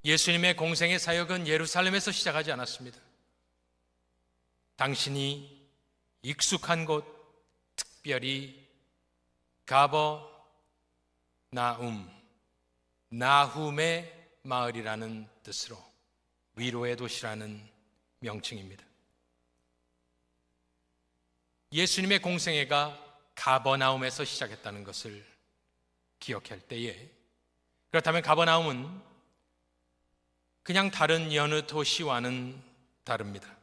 예수님의 공생의 사역은 예루살렘에서 시작하지 않았습니다. 당신이 익숙한 곳, 특별히 가버나움, 나훔의 마을이라는 뜻으로 위로의 도시라는 명칭입니다. 예수님의 공생애가 가버나움에서 시작했다는 것을 기억할 때에, 그렇다면 가버나움은 그냥 다른 여느 도시와는 다릅니다.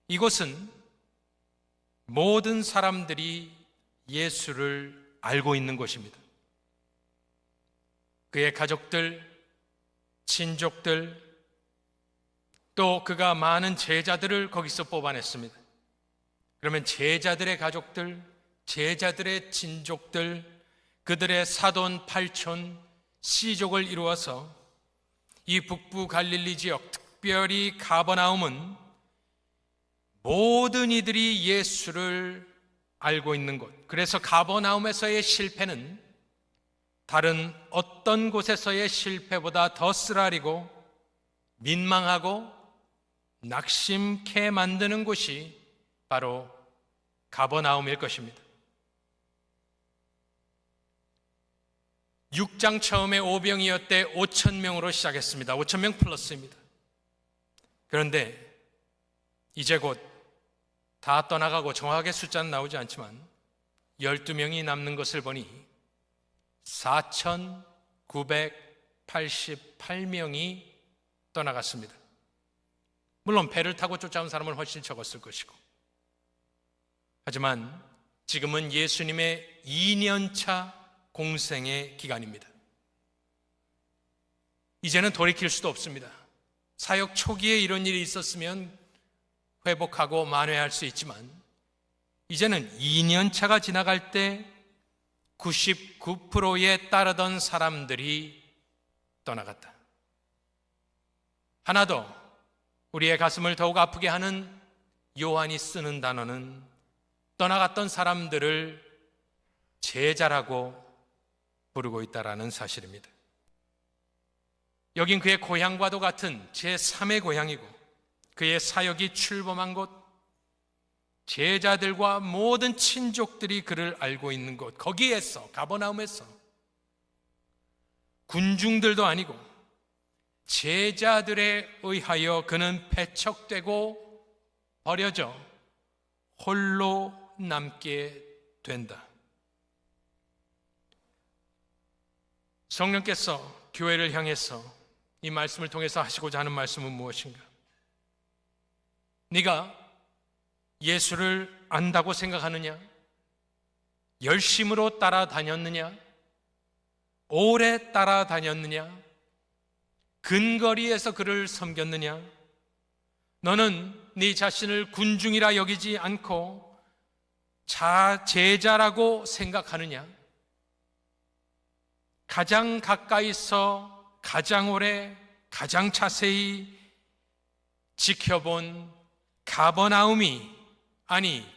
이곳은 모든 사람들이 예수를 알고 있는 곳입니다. 그의 가족들, 친족들, 또 그가 많은 제자들을 거기서 뽑아냈습니다. 그러면 제자들의 가족들, 제자들의 친족들, 그들의 사돈, 팔촌, 시족을 이루어서 이 북부 갈릴리 지역, 특별히 가버나움은 모든 이들이 예수를 알고 있는 곳. 그래서 가버나움에서의 실패는 다른 어떤 곳에서의 실패보다 더 쓰라리고 민망하고 낙심케 만드는 곳이 바로 가버나움일 것입니다. 6장 처음에 오병이었대 5,000명으로 시작했습니다. 5,000명 플러스입니다. 그런데 이제 곧 다 떠나가고 정확하게 숫자는 나오지 않지만 12명이 남는 것을 보니 4,988명이 떠나갔습니다. 물론 배를 타고 쫓아온 사람은 훨씬 적었을 것이고, 하지만 지금은 예수님의 2년차 공생의 기간입니다. 이제는 돌이킬 수도 없습니다. 사역 초기에 이런 일이 있었으면 회복하고 만회할 수 있지만 이제는 2년차가 지나갈 때 99%에 따르던 사람들이 떠나갔다. 하나 더 우리의 가슴을 더욱 아프게 하는 요한이 쓰는 단어는 떠나갔던 사람들을 제자라고 부르고 있다라는 사실입니다. 여긴 그의 고향과도 같은 제3의 고향이고 그의 사역이 출범한 곳, 제자들과 모든 친족들이 그를 알고 있는 곳, 거기에서, 가버나움에서 군중들도 아니고 제자들에 의하여 그는 배척되고 버려져 홀로 남게 된다. 성령께서 교회를 향해서 이 말씀을 통해서 하시고자 하는 말씀은 무엇인가? 네가 예수를 안다고 생각하느냐? 열심으로 따라다녔느냐? 오래 따라다녔느냐? 근거리에서 그를 섬겼느냐? 너는 네 자신을 군중이라 여기지 않고 제자라고 생각하느냐? 가장 가까이서 가장 오래 가장 자세히 지켜본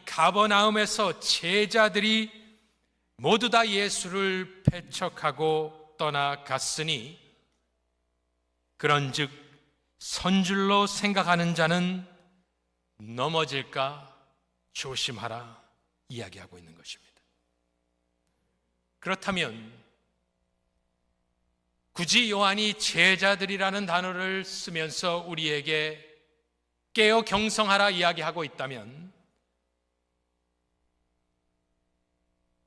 가버나움에서 제자들이 모두 다 예수를 배척하고 떠나갔으니 그런즉 선줄로 생각하는 자는 넘어질까 조심하라 이야기하고 있는 것입니다. 그렇다면 굳이 요한이 제자들이라는 단어를 쓰면서 우리에게 깨어 경성하라 이야기하고 있다면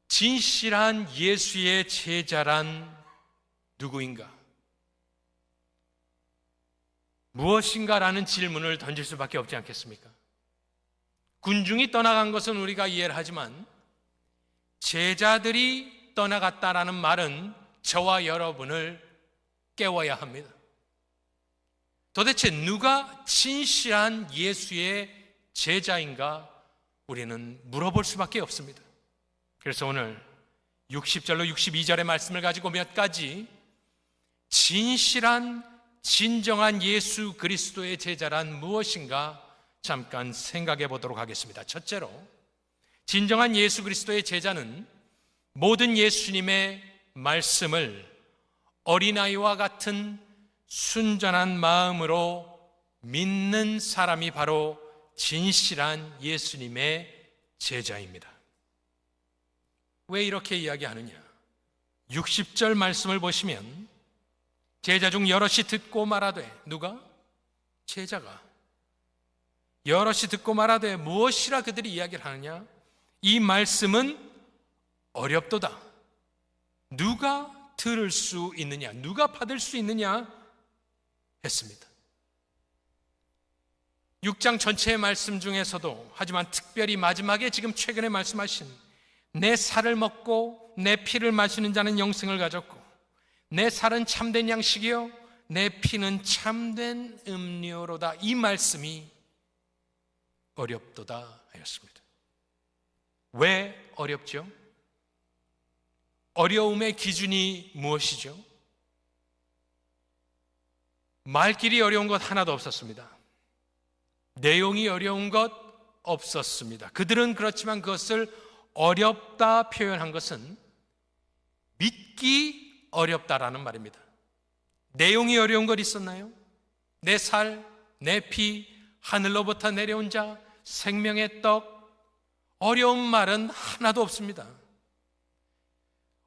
진실한 예수의 제자란 누구인가? 무엇인가라는 질문을 던질 수밖에 없지 않겠습니까? 군중이 떠나간 것은 우리가 이해를 하지만 제자들이 떠나갔다라는 말은 저와 여러분을 깨워야 합니다. 도대체 누가 진실한 예수의 제자인가 우리는 물어볼 수밖에 없습니다. 그래서 오늘 60절로 62절의 말씀을 가지고 몇 가지 진정한 예수 그리스도의 제자란 무엇인가 잠깐 생각해 보도록 하겠습니다. 첫째로, 진정한 예수 그리스도의 제자는 모든 예수님의 말씀을 어린아이와 같은 순전한 마음으로 믿는 사람이 바로 진실한 예수님의 제자입니다. 왜 이렇게 이야기하느냐? 60절 말씀을 보시면 제자 중 여럿이 듣고 말하되, 누가? 제자가 여럿이 듣고 말하되 무엇이라 그들이 이야기를 하느냐? 이 말씀은 어렵도다. 누가 들을 수 있느냐? 누가 받을 수 있느냐? 했습니다. 6장 전체의 말씀 중에서도, 하지만 특별히 마지막에 지금 최근에 말씀하신 내 살을 먹고 내 피를 마시는 자는 영생을 가졌고 내 살은 참된 양식이요 내 피는 참된 음료로다, 이 말씀이 어렵도다 하였습니다. 왜 어렵죠? 어려움의 기준이 무엇이죠? 말길이 어려운 것 하나도 없었습니다. 내용이 어려운 것 없었습니다. 그들은 그렇지만 그것을 어렵다 표현한 것은 믿기 어렵다라는 말입니다. 내용이 어려운 것 있었나요? 내 살, 내 피, 하늘로부터 내려온 자, 생명의 떡, 어려운 말은 하나도 없습니다.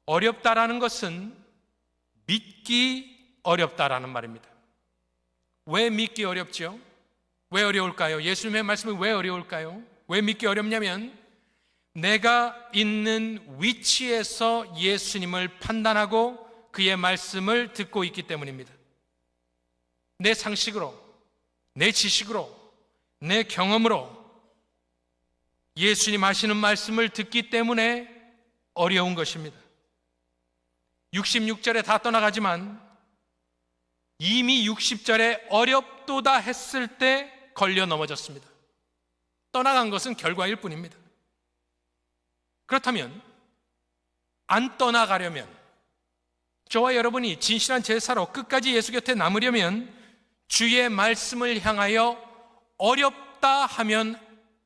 어렵다라는 것은 믿기 어렵다라는 말입니다. 왜 믿기 어렵죠? 왜 어려울까요? 예수님의 말씀이 왜 어려울까요? 왜 믿기 어렵냐면 내가 있는 위치에서 예수님을 판단하고 그의 말씀을 듣고 있기 때문입니다. 내 상식으로, 내 지식으로, 내 경험으로 예수님 하시는 말씀을 듣기 때문에 어려운 것입니다. 66절에 다 떠나가지만 이미 60절에 어렵도다 했을 때 걸려 넘어졌습니다. 떠나간 것은 결과일 뿐입니다. 그렇다면 안 떠나가려면, 저와 여러분이 진실한 제사로 끝까지 예수 곁에 남으려면 주의 말씀을 향하여 어렵다 하면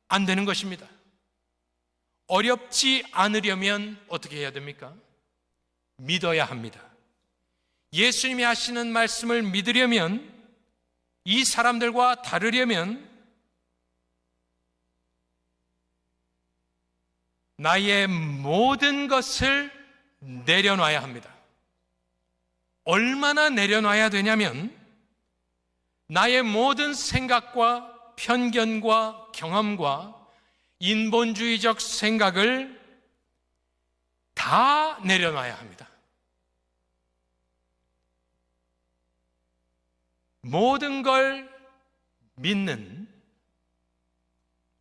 안 되는 것입니다. 어렵지 않으려면 어떻게 해야 됩니까? 믿어야 합니다. 예수님이 하시는 말씀을 믿으려면, 이 사람들과 다르려면 나의 모든 것을 내려놔야 합니다. 얼마나 내려놔야 되냐면 나의 모든 생각과 편견과 경험과 인본주의적 생각을 다 내려놔야 합니다. 모든 걸 믿는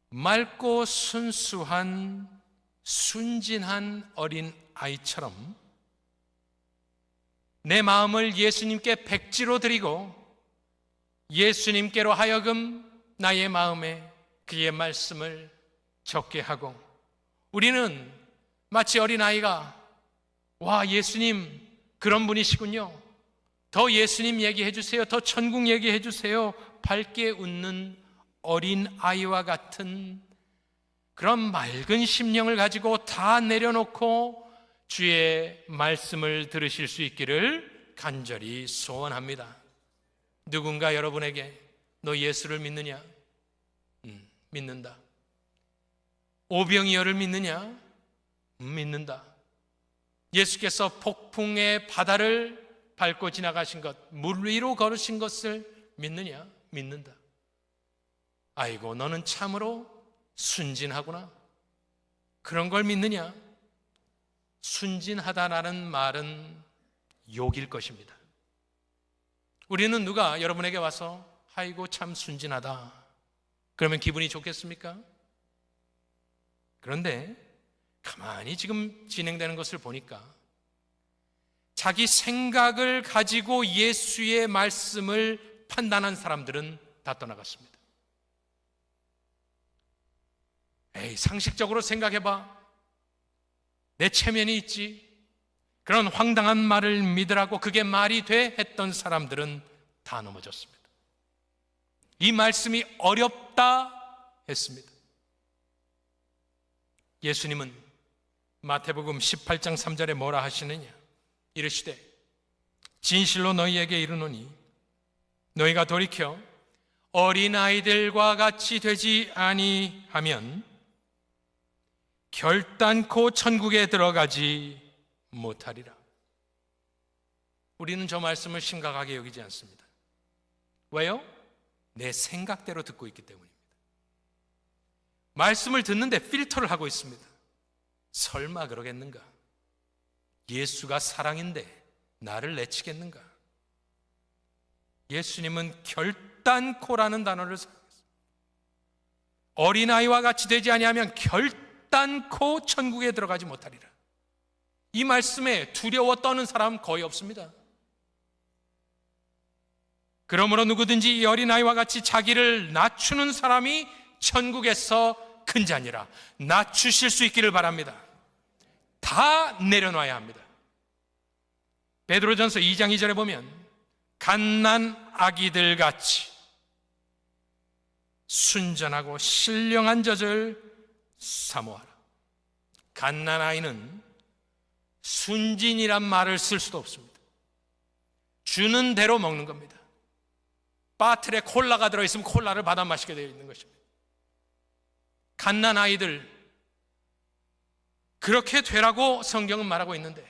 맑고 순수한 순진한 어린 아이처럼 내 마음을 예수님께 백지로 드리고 예수님께로 하여금 나의 마음에 그의 말씀을 적게 하고, 우리는 마치 어린아이가 와, 예수님 그런 분이시군요, 더 예수님 얘기해 주세요, 더 천국 얘기해 주세요, 밝게 웃는 어린아이와 같은 그런 맑은 심령을 가지고 다 내려놓고 주의 말씀을 들으실 수 있기를 간절히 소원합니다. 누군가 여러분에게 너 예수를 믿느냐? 믿는다. 오병이어를 믿느냐? 믿는다. 예수께서 폭풍의 바다를 밟고 지나가신 것, 물 위로 걸으신 것을 믿느냐? 믿는다. 아이고, 너는 참으로 순진하구나. 그런 걸 믿느냐? 순진하다라는 말은 욕일 것입니다. 우리는 누가 여러분에게 와서 아이고 참 순진하다 그러면 기분이 좋겠습니까? 그런데 가만히 지금 진행되는 것을 보니까 자기 생각을 가지고 예수의 말씀을 판단한 사람들은 다 떠나갔습니다. 에이, 상식적으로 생각해봐, 내 체면이 있지, 그런 황당한 말을 믿으라고 그게 말이 돼 했던 사람들은 다 넘어졌습니다. 이 말씀이 어렵다 했습니다. 예수님은 마태복음 18장 3절에 뭐라 하시느냐? 이르시되 진실로 너희에게 이르노니 너희가 돌이켜 어린아이들과 같이 되지 아니하면 결단코 천국에 들어가지 못하리라. 우리는 저 말씀을 심각하게 여기지 않습니다. 왜요? 내 생각대로 듣고 있기 때문입니다. 말씀을 듣는데 필터를 하고 있습니다. 설마 그러겠는가? 예수가 사랑인데 나를 내치겠는가? 예수님은 결단코라는 단어를 사용했습니다. 어린아이와 같이 되지 아니하면 결단코 천국에 들어가지 못하리라. 이 말씀에 두려워 떠는 사람 거의 없습니다. 그러므로 누구든지 이 어린아이와 같이 자기를 낮추는 사람이 천국에서 큰 자니라. 낮추실 수 있기를 바랍니다. 다 내려놔야 합니다. 베드로전서 2장 2절에 보면 갓난 아기들 같이 순전하고 신령한 젖을 사모하라. 갓난 아이는 순진이란 말을 쓸 수도 없습니다. 주는 대로 먹는 겁니다. 바틀에 콜라가 들어있으면 콜라를 받아 마시게 되어 있는 것입니다. 갓난 아이들 그렇게 되라고 성경은 말하고 있는데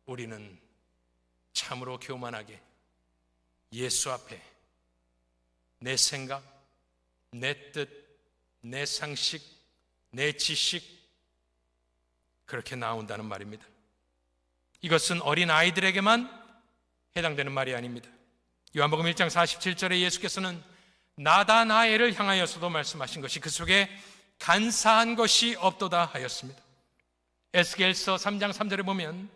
우리는 참으로 교만하게 예수 앞에 내 생각, 내 뜻, 내 상식, 내 지식 그렇게 나온다는 말입니다. 이것은 어린 아이들에게만 해당되는 말이 아닙니다. 요한복음 1장 47절에 예수께서는 나다나엘을 향하여서도 말씀하신 것이 그 속에 간사한 것이 없도다 하였습니다. 에스겔서 3장 3절에 보면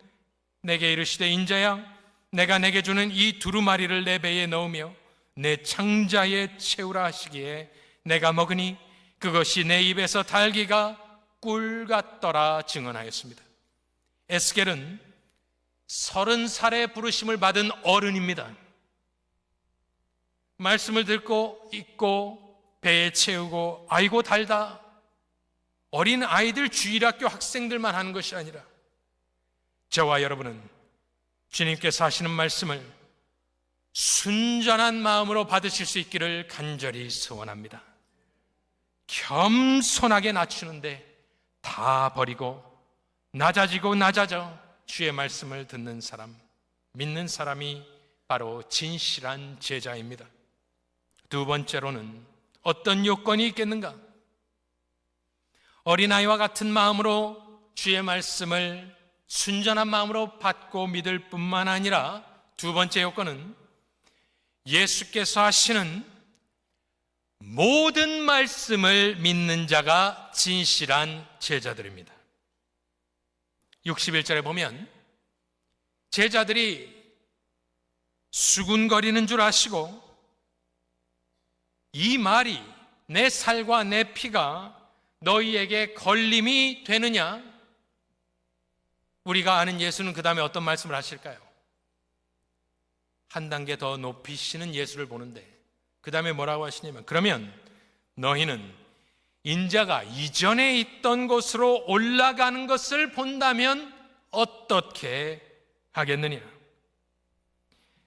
내게 이르시되 인자야 내가 내게 주는 이 두루마리를 내 배에 넣으며 내 창자에 채우라 하시기에 내가 먹으니 그것이 내 입에서 달기가 꿀 같더라 증언하였습니다. 에스겔은 30살의 부르심을 받은 어른입니다. 말씀을 듣고 읽고 배에 채우고 아이고 달다 어린 아이들 주일학교 학생들만 하는 것이 아니라 저와 여러분은 주님께서 하시는 말씀을 순전한 마음으로 받으실 수 있기를 간절히 소원합니다. 겸손하게 낮추는데 다 버리고 낮아지고 낮아져 주의 말씀을 듣는 사람, 믿는 사람이 바로 진실한 제자입니다. 두 번째로는 어떤 요건이 있겠는가? 어린아이와 같은 마음으로 주의 말씀을 순전한 마음으로 받고 믿을 뿐만 아니라 두 번째 요건은 예수께서 하시는 모든 말씀을 믿는 자가 진실한 제자들입니다. 61절에 보면 제자들이 수군거리는 줄 아시고 이 말이 내 살과 내 피가 너희에게 걸림이 되느냐? 우리가 아는 예수는 그 다음에 어떤 말씀을 하실까요? 한 단계 더 높이시는 예수를 보는데 그 다음에 뭐라고 하시냐면 그러면 너희는 인자가 이전에 있던 곳으로 올라가는 것을 본다면 어떻게 하겠느냐?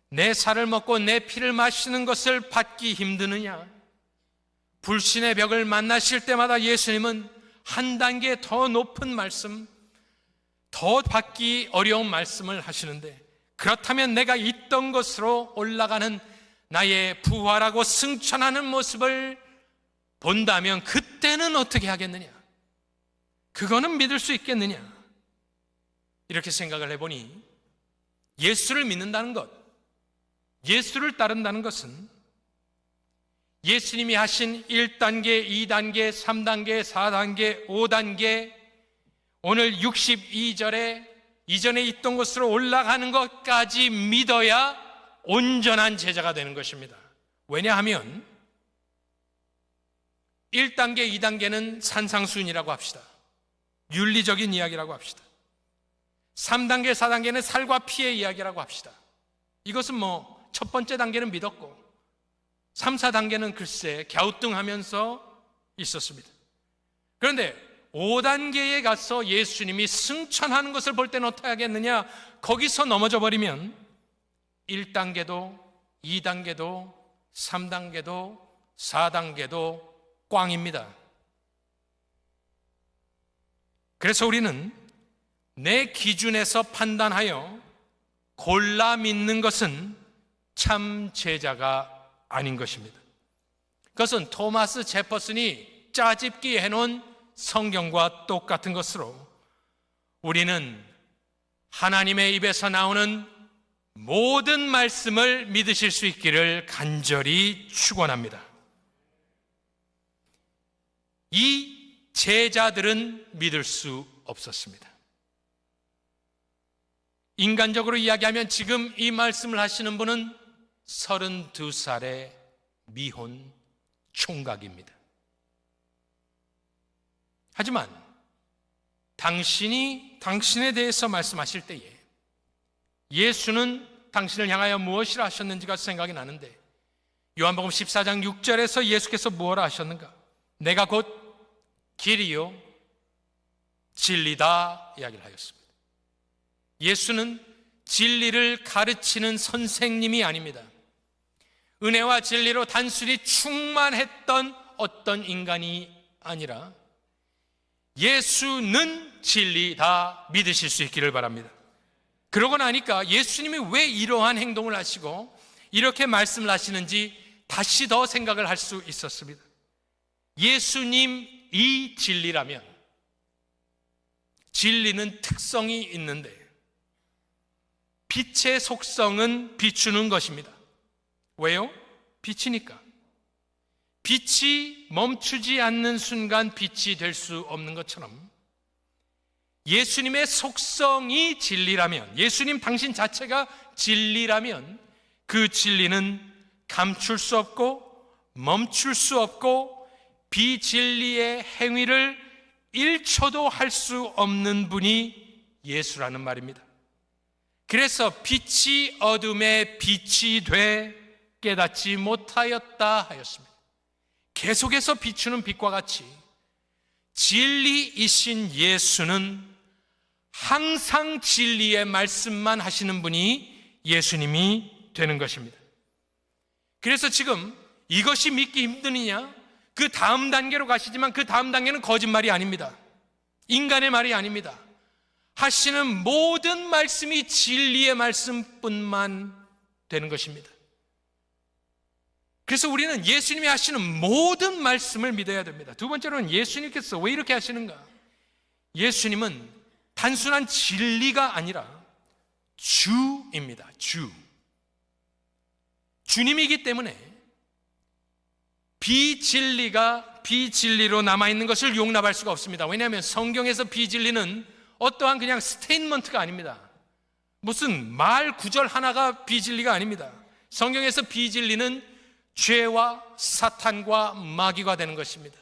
내 살을 먹고 내 피를 마시는 것을 받기 힘드느냐? 불신의 벽을 만나실 때마다 예수님은 한 단계 더 높은 말씀, 더 받기 어려운 말씀을 하시는데 그렇다면 내가 있던 곳으로 올라가는 나의 부활하고 승천하는 모습을 본다면 그때는 어떻게 하겠느냐? 그거는 믿을 수 있겠느냐? 이렇게 생각을 해보니 예수를 믿는다는 것, 예수를 따른다는 것은 예수님이 하신 1단계, 2단계, 3단계, 4단계, 5단계 오늘 62절에 이전에 있던 곳으로 올라가는 것까지 믿어야 온전한 제자가 되는 것입니다. 왜냐하면 1단계, 2단계는 산상수훈이라고 합시다. 윤리적인 이야기라고 합시다. 3단계, 4단계는 살과 피의 이야기라고 합시다. 이것은 첫 번째 단계는 믿었고 3, 4단계는 글쎄 갸우뚱하면서 있었습니다. 그런데 5단계에 가서 예수님이 승천하는 것을 볼 때는 어떻게 하겠느냐? 거기서 넘어져 버리면 1단계도 2단계도 3단계도 4단계도 꽝입니다. 그래서 우리는 내 기준에서 판단하여 골라 믿는 것은 참 제자가 아닌 것입니다. 그것은 토마스 제퍼슨이 짜집기 해놓은 성경과 똑같은 것으로 우리는 하나님의 입에서 나오는 모든 말씀을 믿으실 수 있기를 간절히 축원합니다. 이 제자들은 믿을 수 없었습니다. 인간적으로 이야기하면 지금 이 말씀을 하시는 분은 32살의 미혼 총각입니다. 하지만 당신에 대해서 말씀하실 때에 예수는 당신을 향하여 무엇이라 하셨는지가 생각이 나는데, 요한복음 14장 6절에서 예수께서 무엇라 하셨는가? 내가 곧 길이요 진리다 이야기를 하였습니다. 예수는 진리를 가르치는 선생님이 아닙니다. 은혜와 진리로 단순히 충만했던 어떤 인간이 아니라 예수는 진리다 믿으실 수 있기를 바랍니다. 그러고 나니까 예수님이 왜 이러한 행동을 하시고 이렇게 말씀을 하시는지 다시 더 생각을 할 수 있었습니다. 예수님이 진리라면 진리는 특성이 있는데 빛의 속성은 비추는 것입니다. 왜요? 빛이니까. 빛이 멈추지 않는 순간 빛이 될 수 없는 것처럼 예수님의 속성이 진리라면, 예수님 당신 자체가 진리라면 그 진리는 감출 수 없고 멈출 수 없고 비진리의 행위를 1초도 할 수 없는 분이 예수라는 말입니다. 그래서 빛이 어둠에 빛이 돼 깨닫지 못하였다 하였습니다. 계속해서 비추는 빛과 같이 진리이신 예수는 항상 진리의 말씀만 하시는 분이 예수님이 되는 것입니다. 그래서 지금 이것이 믿기 힘드느냐? 그 다음 단계로 가시지만 그 다음 단계는 거짓말이 아닙니다. 인간의 말이 아닙니다. 하시는 모든 말씀이 진리의 말씀뿐만 되는 것입니다. 그래서 우리는 예수님이 하시는 모든 말씀을 믿어야 됩니다. 두 번째로는 예수님께서 왜 이렇게 하시는가? 예수님은 단순한 진리가 아니라 주입니다. 주님이기 때문에 비진리가 비진리로 남아있는 것을 용납할 수가 없습니다. 왜냐하면 성경에서 비진리는 어떠한 그냥 스테이트먼트가 아닙니다. 무슨 말 구절 하나가 비진리가 아닙니다. 성경에서 비진리는 죄와 사탄과 마귀가 되는 것입니다.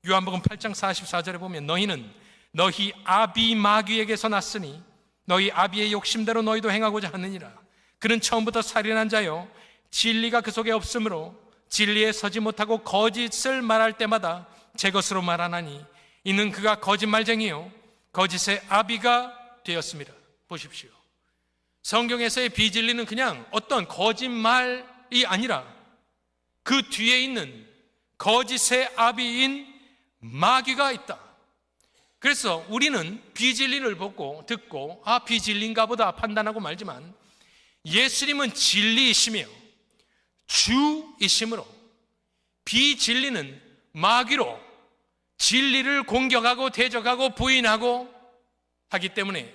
요한복음 8장 44절에 보면 너희는 너희 아비 마귀에게서 났으니 너희 아비의 욕심대로 너희도 행하고자 하느니라. 그는 처음부터 살인한 자요 진리가 그 속에 없으므로 진리에 서지 못하고 거짓을 말할 때마다 제 것으로 말하나니 이는 그가 거짓말쟁이요 거짓의 아비가 되었습니다. 보십시오. 성경에서의 비진리는 그냥 어떤 거짓말이 아니라 그 뒤에 있는 거짓의 아비인 마귀가 있다. 그래서 우리는 비진리를 보고 듣고 비진리인가 보다 판단하고 말지만 예수님은 진리이시며 주이시므로 비진리는 마귀로 진리를 공격하고 대적하고 부인하고 하기 때문에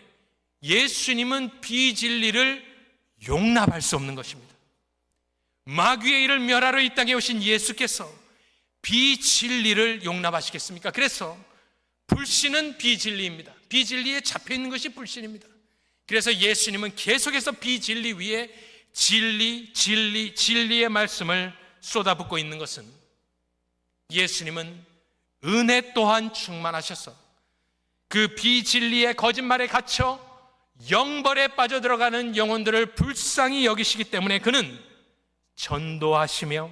예수님은 비진리를 용납할 수 없는 것입니다. 마귀의 일을 멸하러 이 땅에 오신 예수께서 비진리를 용납하시겠습니까? 그래서 불신은 비진리입니다. 비진리에 잡혀있는 것이 불신입니다. 그래서 예수님은 계속해서 비진리 위에 진리의 말씀을 쏟아붓고 있는 것은 예수님은 은혜 또한 충만하셔서 그 비진리의 거짓말에 갇혀 영벌에 빠져들어가는 영혼들을 불쌍히 여기시기 때문에 그는 전도하시며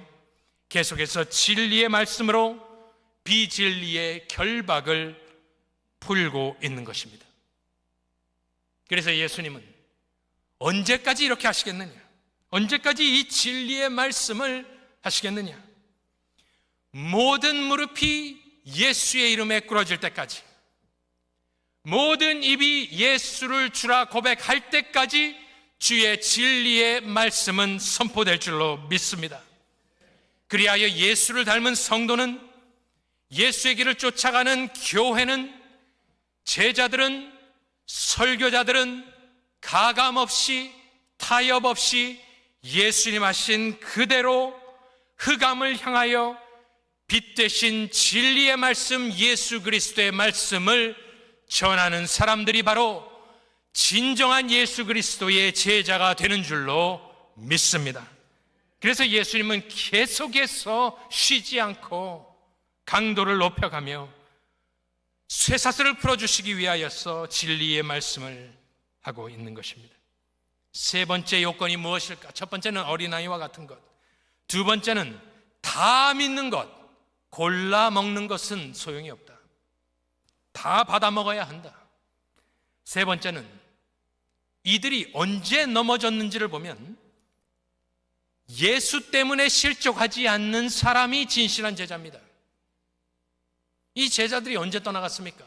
계속해서 진리의 말씀으로 비진리의 결박을 풀고 있는 것입니다. 그래서 예수님은 언제까지 이렇게 하시겠느냐? 언제까지 이 진리의 말씀을 하시겠느냐? 모든 무릎이 예수의 이름에 꿇어질 때까지, 모든 입이 예수를 주라 고백할 때까지 주의 진리의 말씀은 선포될 줄로 믿습니다. 그리하여 예수를 닮은 성도는, 예수의 길을 쫓아가는 교회는, 제자들은, 설교자들은 가감없이 타협 없이 예수님 하신 그대로 흑암을 향하여 빛 대신 진리의 말씀, 예수 그리스도의 말씀을 전하는 사람들이 바로 진정한 예수 그리스도의 제자가 되는 줄로 믿습니다. 그래서 예수님은 계속해서 쉬지 않고 강도를 높여가며 쇠사슬을 풀어주시기 위하여서 진리의 말씀을 하고 있는 것입니다. 세 번째 요건이 무엇일까? 첫 번째는 어린아이와 같은 것, 두 번째는 다 믿는 것. 골라 먹는 것은 소용이 없다. 다 받아 먹어야 한다. 세 번째는 이들이 언제 넘어졌는지를 보면 예수 때문에 실족하지 않는 사람이 진실한 제자입니다. 이 제자들이 언제 떠나갔습니까?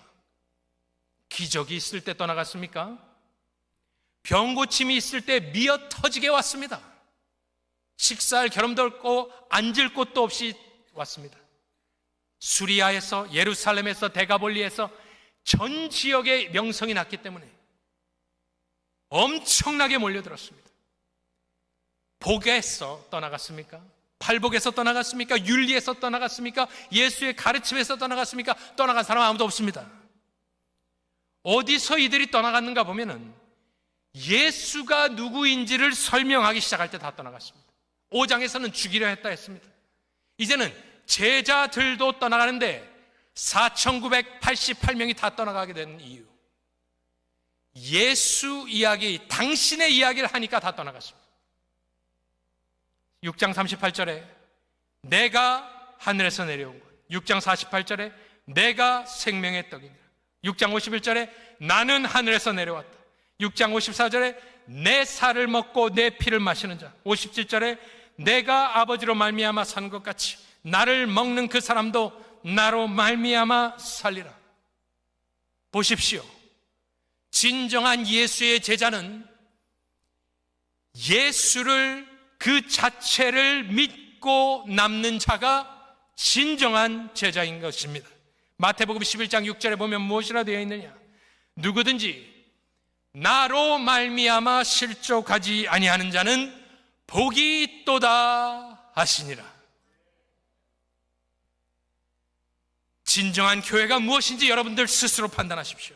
기적이 있을 때 떠나갔습니까? 병 고침이 있을 때 미어 터지게 왔습니다. 식사할 겨름도 없고 앉을 곳도 없이 왔습니다. 수리아에서, 예루살렘에서, 데가볼리에서 전 지역에 명성이 났기 때문에 엄청나게 몰려들었습니다. 복에서 떠나갔습니까? 팔복에서 떠나갔습니까? 윤리에서 떠나갔습니까? 예수의 가르침에서 떠나갔습니까? 떠나간 사람 아무도 없습니다. 어디서 이들이 떠나갔는가 보면은 예수가 누구인지를 설명하기 시작할 때 다 떠나갔습니다. 5장에서는 죽이려 했다 했습니다. 이제는 제자들도 떠나가는데 4,988명이 다 떠나가게 된 이유, 예수 이야기, 당신의 이야기를 하니까 다 떠나갔습니다. 6장 38절에 내가 하늘에서 내려온 것, 6장 48절에 내가 생명의 떡이니라, 6장 51절에 나는 하늘에서 내려왔다, 6장 54절에 내 살을 먹고 내 피를 마시는 자, 57절에 내가 아버지로 말미암아 사는 것 같이 나를 먹는 그 사람도 나로 말미암아 살리라. 보십시오. 진정한 예수의 제자는 예수를 그 자체를 믿고 남는 자가 진정한 제자인 것입니다. 마태복음 11장 6절에 보면 무엇이라 되어 있느냐? 누구든지 나로 말미암아 실족하지 아니하는 자는 복이 있도다 하시니라. 진정한 교회가 무엇인지 여러분들 스스로 판단하십시오.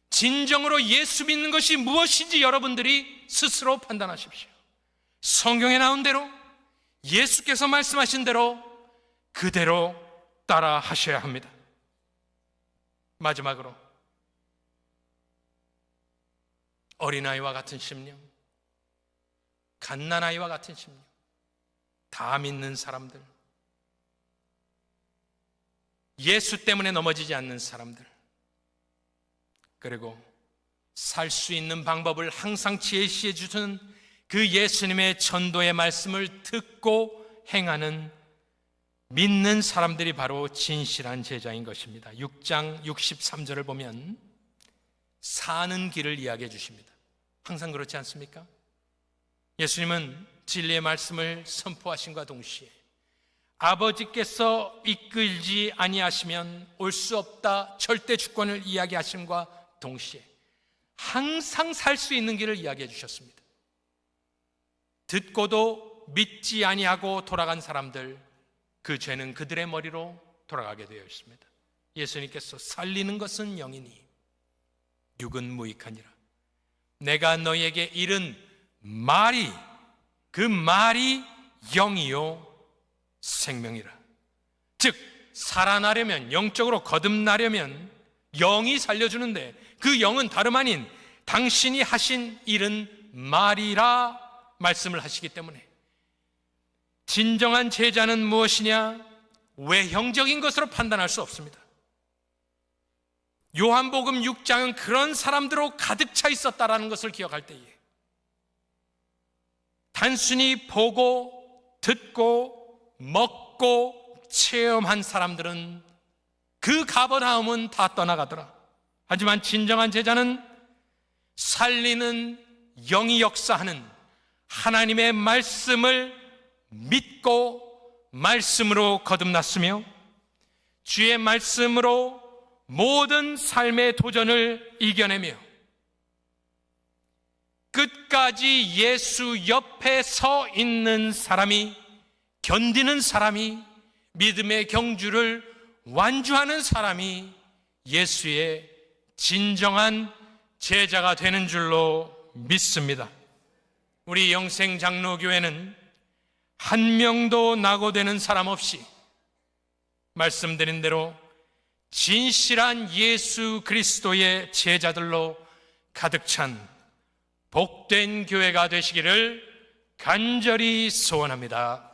진정으로 예수 믿는 것이 무엇인지 여러분들이 스스로 판단하십시오. 성경에 나온 대로, 예수께서 말씀하신 대로 그대로 따라 하셔야 합니다. 마지막으로 어린아이와 같은 심령, 갓난아이와 같은 심령, 다 믿는 사람들, 예수 때문에 넘어지지 않는 사람들, 그리고 살 수 있는 방법을 항상 제시해 주시는 그 예수님의 전도의 말씀을 듣고 행하는 믿는 사람들이 바로 진실한 제자인 것입니다. 6장 63절을 보면 사는 길을 이야기해 주십니다. 항상 그렇지 않습니까? 예수님은 진리의 말씀을 선포하심과 동시에 아버지께서 이끌지 아니하시면 올 수 없다 절대 주권을 이야기하심과 동시에 항상 살 수 있는 길을 이야기해 주셨습니다. 듣고도 믿지 아니하고 돌아간 사람들, 그 죄는 그들의 머리로 돌아가게 되어 있습니다. 예수님께서 살리는 것은 영이니 육은 무익하니라. 내가 너희에게 이른 말이, 그 말이 영이요 생명이라. 즉 살아나려면, 영적으로 거듭나려면 영이 살려주는데 그 영은 다름 아닌 당신이 하신 일은 말이라 말씀을 하시기 때문에 진정한 제자는 무엇이냐? 외형적인 것으로 판단할 수 없습니다. 요한복음 6장은 그런 사람들로 가득 차 있었다라는 것을 기억할 때에 단순히 보고 듣고 먹고 체험한 사람들은 그 가버나움은 다 떠나가더라. 하지만 진정한 제자는 살리는 영이 역사하는 하나님의 말씀을 믿고 말씀으로 거듭났으며 주의 말씀으로 모든 삶의 도전을 이겨내며 끝까지 예수 옆에 서 있는 사람이, 견디는 사람이, 믿음의 경주를 완주하는 사람이 예수의 진정한 제자가 되는 줄로 믿습니다. 우리 영생장로교회는 한 명도 낙오되는 사람 없이 말씀드린 대로 진실한 예수 그리스도의 제자들로 가득 찬 복된 교회가 되시기를 간절히 소원합니다.